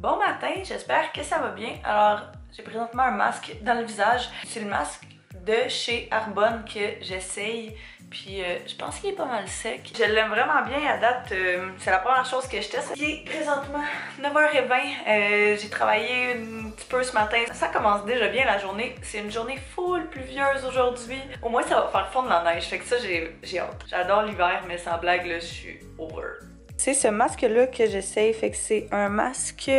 Bon matin, j'espère que ça va bien. Alors, j'ai présentement un masque dans le visage. C'est le masque de chez Arbonne que j'essaye. Puis je pense qu'il est pas mal sec. Je l'aime vraiment bien à date. C'est la première chose que je teste. Il est présentement 9h20. J'ai travaillé un petit peu ce matin. Ça commence déjà bien la journée. C'est une journée full pluvieuse aujourd'hui. Au moins ça va faire fondre la neige. Fait que ça j'ai hâte. J'adore l'hiver mais sans blague là, je suis over. C'est ce masque-là que j'essaye, fait que c'est un masque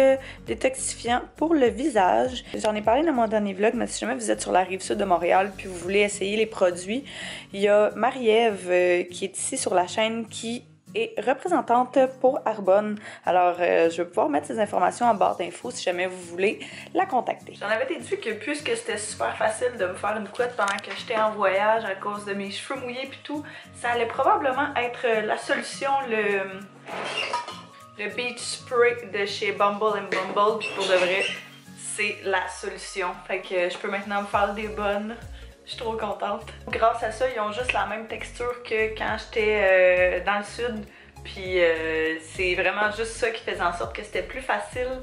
détoxifiant pour le visage. J'en ai parlé dans mon dernier vlog, mais si jamais vous êtes sur la rive sud de Montréal puis vous voulez essayer les produits, il y a Marie-Ève qui est ici sur la chaîne qui est représentante pour Arbonne. Alors, je vais pouvoir mettre ces informations en barre d'infos si jamais vous voulez la contacter. J'en avais déduit que puisque c'était super facile de me faire une couette pendant que j'étais en voyage à cause de mes cheveux mouillés puis tout, ça allait probablement être la solution, le Beach Spray de chez Bumble & Bumble. Puis pour de vrai, c'est la solution. Fait que je peux maintenant me faire des bonnes. Je suis trop contente. Grâce à ça, ils ont juste la même texture que quand j'étais dans le sud. Puis c'est vraiment juste ça qui faisait en sorte que c'était plus facile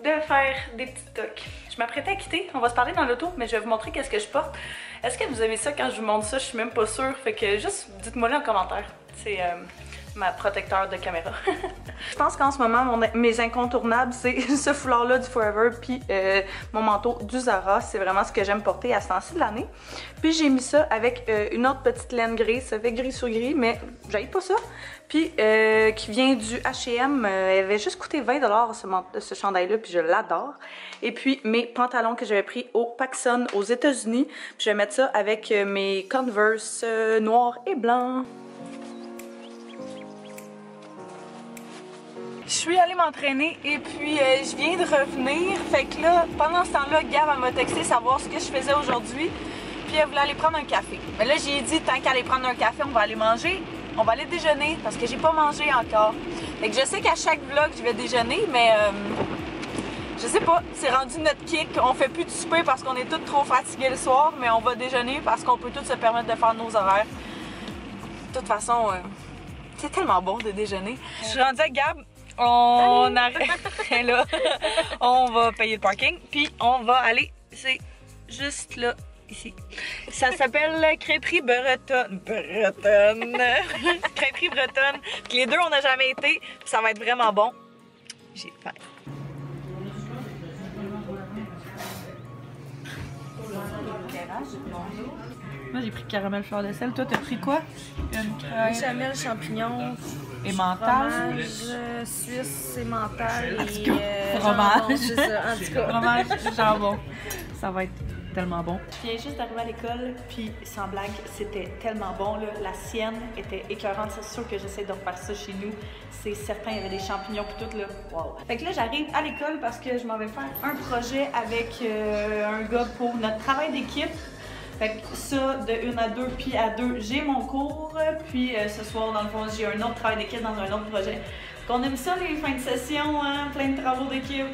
de faire des petites toques. Je m'apprêtais à quitter, on va se parler dans l'auto, mais je vais vous montrer qu'est-ce que je porte. Est-ce que vous aimez ça quand je vous montre ça? Je suis même pas sûre, fait que juste dites-moi là en commentaire. C'est ma protecteur de caméra. Je pense qu'en ce moment, mes incontournables, c'est ce foulard-là du Forever puis mon manteau du Zara. C'est vraiment ce que j'aime porter à ce temps-ci de l'année. Puis j'ai mis ça avec une autre petite laine grise. Ça fait gris sur gris, mais j'aille pas ça. Puis qui vient du H&M. Elle avait juste coûté 20$ ce chandail-là, puis je l'adore. Et puis mes pantalons que j'avais pris au PacSun aux États-Unis. Puis je vais mettre ça avec mes Converse noirs et blancs. Je suis allée m'entraîner et puis je viens de revenir. Fait que là, pendant ce temps-là, Gab elle m'a texté savoir ce que je faisais aujourd'hui. Puis elle voulait aller prendre un café. Mais là, j'ai dit, tant qu'à aller prendre un café, on va aller manger. On va aller déjeuner parce que j'ai pas mangé encore. Fait que je sais qu'à chaque vlog, je vais déjeuner, mais je sais pas, c'est rendu notre kick. On fait plus de souper parce qu'on est tous trop fatigués le soir, mais on va déjeuner parce qu'on peut tous se permettre de faire nos horaires. De toute façon, c'est tellement bon de déjeuner. Je suis rendue avec Gab. On arrête là. On va payer le parking, puis on va aller, c'est juste là, ici. Ça s'appelle Crêperie Bretonne. Crêperie Bretonne. Puis les deux, on n'a jamais été, puis ça va être vraiment bon. J'ai faim. Moi j'ai pris caramel fleur de sel. Toi t'as pris quoi? Une crème. Béchamel, champignons. Et mental. Fromage suisse et mental. Et fromage. C'est ça, en tout cas. Fromage, jambon. Ça va être tellement bon. Je viens juste d'arriver à l'école, puis sans blague, c'était tellement bon. Là. La sienne était écœurante. C'est sûr que j'essaie de refaire ça chez nous. C'est certain, il y avait des champignons puis tout là. Wow. Fait que là, j'arrive à l'école parce que je m'en vais faire un projet avec un gars pour notre travail d'équipe. Fait que ça, de 1 à 2, puis à 2, j'ai mon cours. Puis ce soir, dans le fond, j'ai un autre travail d'équipe dans un autre projet. Qu'on aime ça, les fins de session, hein? Plein de travaux d'équipe.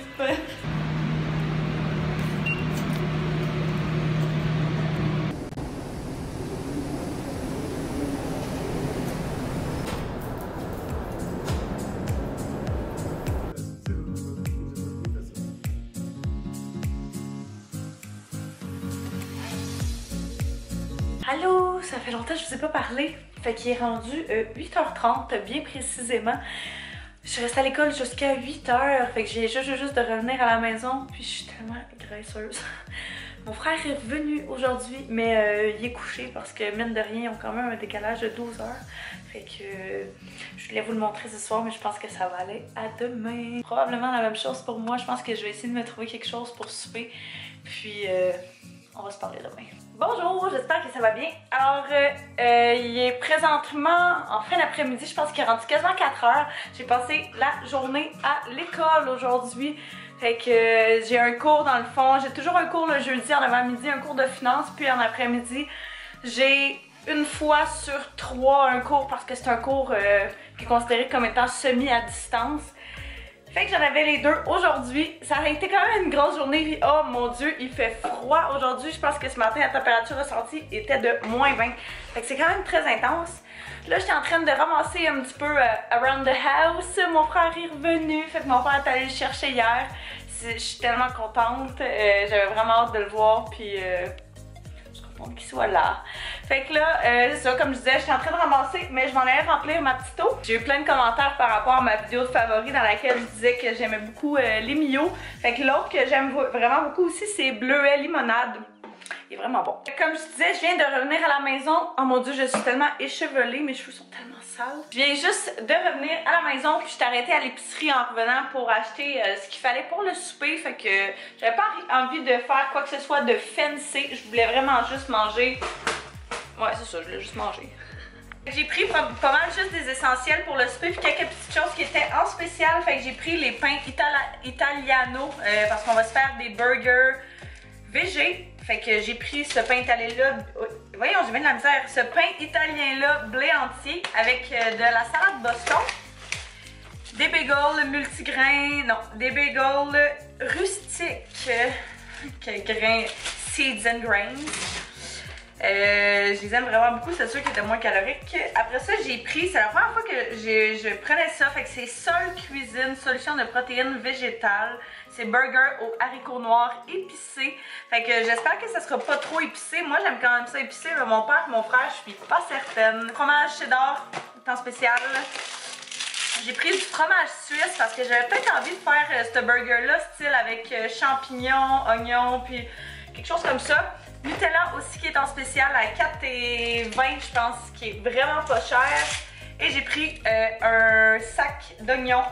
Allô, ça fait longtemps que je vous ai pas parlé. Fait qu'il est rendu 8h30, bien précisément. Je suis restée à l'école jusqu'à 8h. Fait que j'ai juste de revenir à la maison. Puis je suis tellement graisseuse. Mon frère est revenu aujourd'hui, mais il est couché parce que mine de rien, ils ont quand même un décalage de 12 heures. Fait que je voulais vous le montrer ce soir, mais je pense que ça va aller à demain. Probablement la même chose pour moi. Je pense que je vais essayer de me trouver quelque chose pour souper. Puis on va se parler demain. Bonjour, j'espère que ça va bien. Alors, il est présentement en fin d'après-midi, je pense qu'il est rendu quasiment 4 heures. J'ai passé la journée à l'école aujourd'hui. Fait que j'ai un cours dans le fond. J'ai toujours un cours le jeudi en avant-midi, un cours de finance, puis en après-midi, j'ai une fois sur 3 un cours parce que c'est un cours qui est considéré comme étant semi à distance. Fait que j'en avais les deux aujourd'hui. Ça a été quand même une grosse journée. Oh mon dieu, il fait froid aujourd'hui. Je pense que ce matin, la température ressentie était de -20. Fait que c'est quand même très intense. Là, j'étais en train de ramasser un petit peu around the house. Mon frère est revenu, fait que mon frère est allé le chercher hier. Je suis tellement contente. J'avais vraiment hâte de le voir, puis je suis contente qu'il soit là. Fait que là, c'est ça, comme je disais, j'étais en train de ramasser, mais je m'en allais remplir ma petite eau. J'ai eu plein de commentaires par rapport à ma vidéo de favoris dans laquelle je disais que j'aimais beaucoup les Mio. Fait que l'autre que j'aime vraiment beaucoup aussi, c'est Bleuet Limonade. Il est vraiment bon. Comme je disais, je viens de revenir à la maison. Oh mon dieu, je suis tellement échevelée, mes cheveux sont tellement sales. Je viens juste de revenir à la maison, puis je suis arrêtée à l'épicerie en revenant pour acheter ce qu'il fallait pour le souper. Fait que j'avais pas envie de faire quoi que ce soit de fancy. Je voulais vraiment juste manger. Ouais, c'est ça, je voulais juste manger. J'ai pris pas mal juste des essentiels pour le souper, puis quelques petites choses qui étaient en spécial. Fait que j'ai pris les pains italiano parce qu'on va se faire des burgers végé. Fait que j'ai pris ce pain italien-là, voyons, j'ai bien de la misère, ce pain italien-là blé entier avec de la salade Boston, des bagels multigrains, non, des bagels rustiques, grains, seeds and grains. Je les aime vraiment beaucoup, c'est sûr qu'ils étaient moins caloriques. Après ça, j'ai pris, c'est la première fois que je prenais ça, fait que c'est Sol Cuisine, solution de protéines végétales. C'est burger aux haricots noirs épicés. Fait que j'espère que ça sera pas trop épicé. Moi, j'aime quand même ça épicé, mais mon père et mon frère, je suis pas certaine. Fromage cheddar, temps spécial. J'ai pris du fromage suisse parce que j'avais peut-être envie de faire ce burger-là, style avec champignons, oignons, puis quelque chose comme ça. Nutella aussi qui est en spécial à 4,20 je pense, qui est vraiment pas cher. Et j'ai pris un sac d'oignons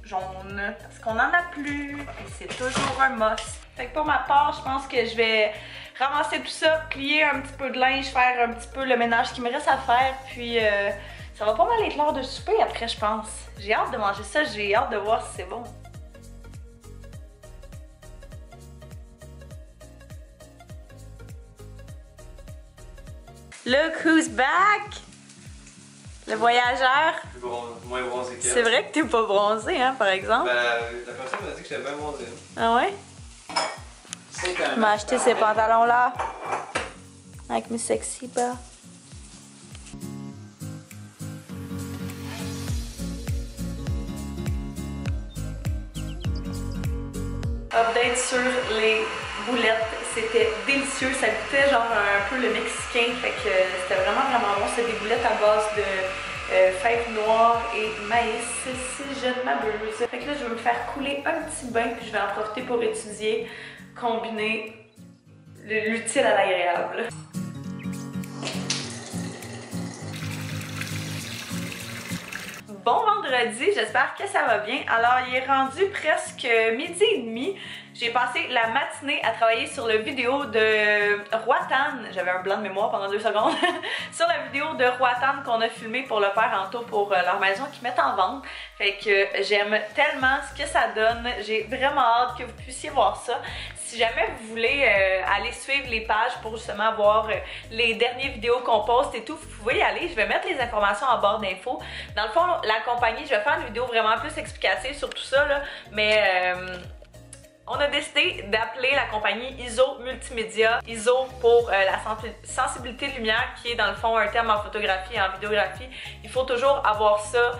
jaunes parce qu'on en a plus et c'est toujours un must. Fait que pour ma part, je pense que je vais ramasser tout ça, plier un petit peu de linge, faire un petit peu le ménage qui me reste à faire, puis ça va pas mal être l'heure de souper après, je pense. J'ai hâte de manger ça, j'ai hâte de voir si c'est bon. Look who's back! Le voyageur. Moins bronzé qu'elle. C'est vrai que t'es pas bronzé, hein, par exemple. Ben, la personne m'a dit que j'étais bien bronzé. Ah ouais? Je m'ai acheté ces pantalons-là. Avec mes sexy bas. Update sur les boulettes, c'était délicieux, ça goûtait genre un peu le mexicain, fait que c'était vraiment bon. C'est des boulettes à base de fèves noires et maïs, si je ne m'abuse. Fait que là, je vais me faire couler un petit bain, puis je vais en profiter pour étudier, combiner l'utile à l'agréable. Bon vendredi, j'espère que ça va bien. Alors, il est rendu presque 12h30. J'ai passé la matinée à travailler sur la vidéo de Roatan. J'avais un blanc de mémoire pendant 2 secondes. Sur la vidéo de Roatan qu'on a filmé pour le père Anto pour leur maison qu'ils mettent en vente. Fait que j'aime tellement ce que ça donne. J'ai vraiment hâte que vous puissiez voir ça. Si jamais vous voulez aller suivre les pages pour justement voir les dernières vidéos qu'on poste et tout, vous pouvez y aller. Je vais mettre les informations en barre d'infos. Dans le fond, la compagnie, je vais faire une vidéo vraiment plus explicative sur tout ça, là, mais on a décidé d'appeler la compagnie ISO Multimédia. ISO pour la sensibilité lumière, qui est dans le fond un terme en photographie et en vidéographie. Il faut toujours avoir ça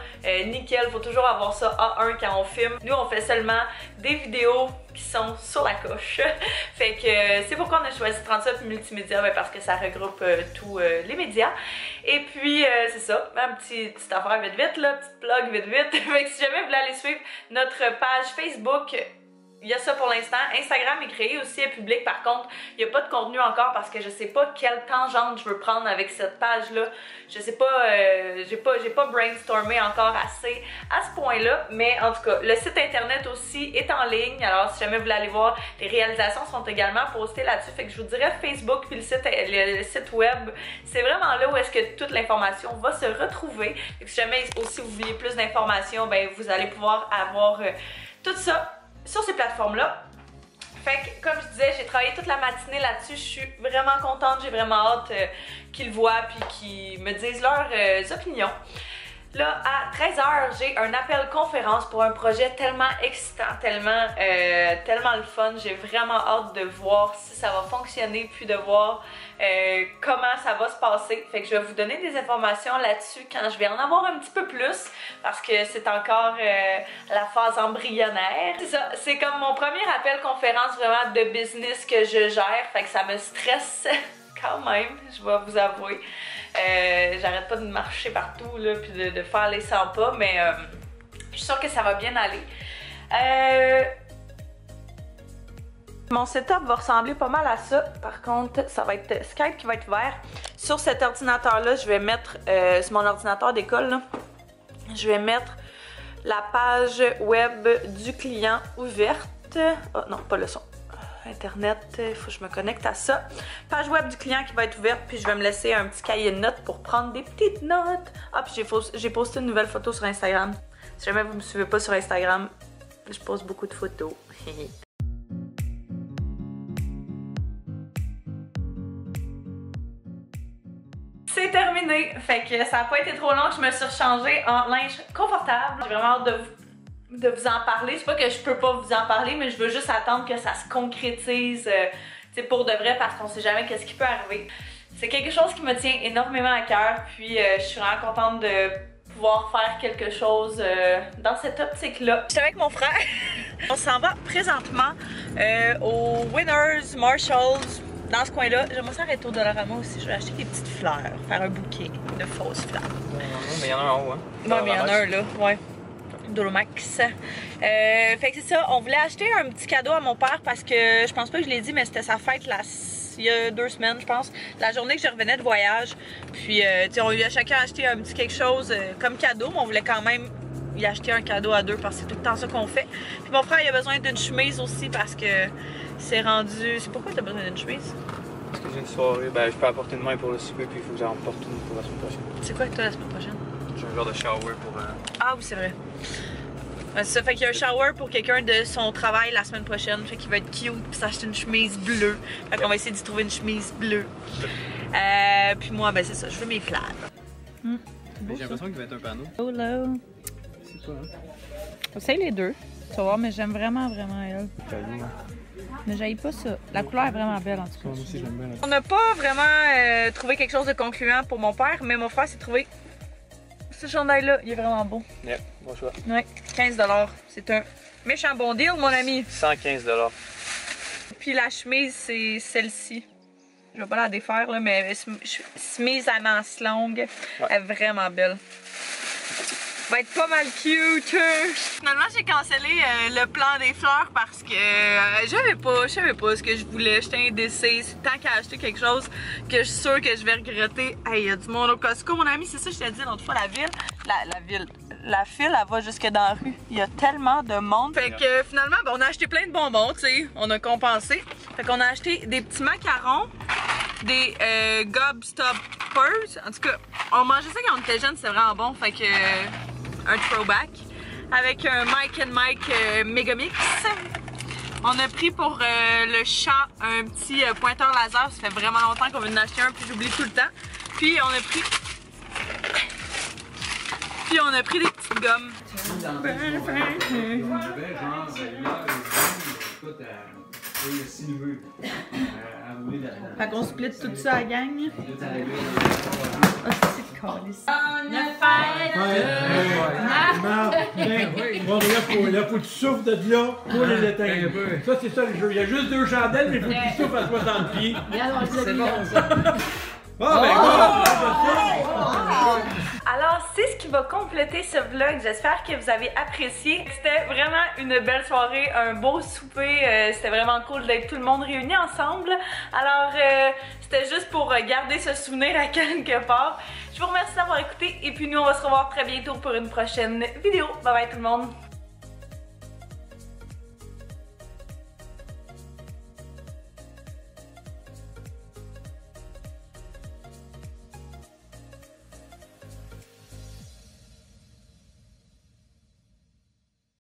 nickel, il faut toujours avoir ça A1 quand on filme. Nous, on fait seulement des vidéos qui sont sur la coche. Fait que c'est pourquoi on a choisi 37 Multimédia, ben parce que ça regroupe tous les médias. Et puis c'est ça, une petite affaire vite là, petite plug vite. Fait que si jamais vous voulez aller suivre notre page Facebook, il y a ça pour l'instant. Instagram est créé aussi, est public. Par contre, il n'y a pas de contenu encore parce que je sais pas quelle tangente je veux prendre avec cette page-là. Je sais pas, j'ai pas brainstormé encore assez à ce point-là. Mais en tout cas, le site internet aussi est en ligne. Alors, si jamais vous voulez aller voir, les réalisations sont également postées là-dessus. Fait que je vous dirais Facebook puis le site web. C'est vraiment là où est-ce que toute l'information va se retrouver. Fait que si jamais aussi vous vouliez plus d'informations, ben vous allez pouvoir avoir tout ça sur ces plateformes-là. Fait que, comme je disais, j'ai travaillé toute la matinée là-dessus. Je suis vraiment contente, j'ai vraiment hâte qu'ils voient puis qu'ils me disent leurs opinions. Là, à 13h, j'ai un appel conférence pour un projet tellement excitant, tellement le fun. J'ai vraiment hâte de voir si ça va fonctionner, puis de voir comment ça va se passer. Fait que je vais vous donner des informations là-dessus quand je vais en avoir un petit peu plus, parce que c'est encore la phase embryonnaire. C'est ça, c'est comme mon premier appel conférence vraiment de business que je gère, fait que ça me stresse quand même, je vais vous avouer. J'arrête pas de marcher partout là, puis de faire les 100 pas, mais je suis sûre que ça va bien aller. Mon setup va ressembler pas mal à ça. Par contre, ça va être Skype qui va être vert. Sur cet ordinateur-là, je vais mettre, c'est mon ordinateur d'école, là, je vais mettre la page web du client ouverte. Oh non, pas le son. Internet, il faut que je me connecte à ça. Page web du client qui va être ouverte, puis je vais me laisser un petit cahier de notes pour prendre des petites notes. Ah, puis j'ai posté une nouvelle photo sur Instagram. Si jamais vous me suivez pas sur Instagram, je poste beaucoup de photos. C'est terminé, fait que ça n'a pas été trop long, je me suis rechangée en linge confortable. J'ai vraiment hâte de vous en parler. C'est pas que je peux pas vous en parler, mais je veux juste attendre que ça se concrétise pour de vrai, parce qu'on sait jamais qu'est-ce qui peut arriver. C'est quelque chose qui me tient énormément à cœur, puis je suis vraiment contente de pouvoir faire quelque chose dans cette optique-là. J'étais avec mon frère. On s'en va présentement au Winners, Marshalls, dans ce coin-là. J'aimerais ça arrêter au Dollarama aussi. Je vais acheter des petites fleurs, faire un bouquet de fausses fleurs. Mais il y en a un en haut, hein? Ouais, mais il y en a un là, ouais. Dolomax. Fait que c'est ça, on voulait acheter un petit cadeau à mon père parce que je pense pas que je l'ai dit, mais c'était sa fête il y a 2 semaines, je pense. La journée que je revenais de voyage. Puis, on lui a chacun acheté un petit quelque chose comme cadeau, mais on voulait quand même y acheter un cadeau à 2 parce que c'est tout le temps ça qu'on fait. Puis mon frère, il a besoin d'une chemise aussi parce que c'est rendu. C'est pourquoi t'as besoin d'une chemise? Parce que j'ai une soirée, ben je peux apporter une main pour le souper, puis il faut que j'en porte une pour la semaine prochaine. C'est quoi que t'as la semaine prochaine? J'ai un genre de shower pour. Ah oui, c'est vrai. C'est ça, fait qu'il y a un shower pour quelqu'un de son travail la semaine prochaine. Fait qu'il va être cute puis s'acheter une chemise bleue. Fait qu'on va essayer d'y trouver une chemise bleue. Puis moi, ben c'est ça, je veux mes fleurs. J'ai l'impression qu'il va être un panneau. Hello. C'est quoi, hein? Essaye les deux. Tu vas voir, mais j'aime vraiment elle. Mais j'aille pas ça. La couleur est vraiment belle en tout cas. Moi aussi, j'aime bien. On n'a pas vraiment trouvé quelque chose de concluant pour mon père, mais mon frère s'est trouvé ce chandail-là. Il est vraiment beau. Yeah, bon choix. Ouais, 15 $. C'est un méchant bon deal, mon ami. 115 $. Puis la chemise, c'est celle-ci. Je vais pas la défaire, là, mais chemise à manches longues. Ouais. Elle est vraiment belle. Va être pas mal cute. Finalement, j'ai cancellé le plan des fleurs parce que je savais pas ce que je voulais. J'étais indécise. Tant qu'à acheter quelque chose que je suis sûre que je vais regretter. Hey, il y a du monde au Costco, mon ami. C'est ça que je t'ai dit l'autre fois, la file, elle va jusque dans la rue. Il y a tellement de monde. Fait que finalement, ben, on a acheté plein de bonbons, tu sais. On a compensé. Fait qu'on a acheté des petits macarons, des Gobstoppers. En tout cas, on mangeait ça quand on était jeunes, c'était vraiment bon. Fait que un throwback. Avec un Mike and Mike Megamix. On a pris pour le chat un petit pointeur laser. Ça fait vraiment longtemps qu'on vient d'en acheter un, puis j'oublie tout le temps. Puis on a pris des petites gommes. Fait qu'on split tout ça à la gang. Ah, c'est calice. Bon, là, faut que tu souffles de là pour les éteindre. Ça, c'est ça le jeu. Il y a juste 2 chandelles, mais il faut que tu souffles à 60 pieds. C'est bon, ça. Ah, ben voilà! Alors, c'est ce qui va compléter ce vlog. J'espère que vous avez apprécié. C'était vraiment une belle soirée, un beau souper. C'était vraiment cool d'être tout le monde réuni ensemble. Alors, c'était juste pour garder ce souvenir à quelque part. Je vous remercie d'avoir écouté et puis nous, on va se revoir très bientôt pour une prochaine vidéo. Bye bye tout le monde!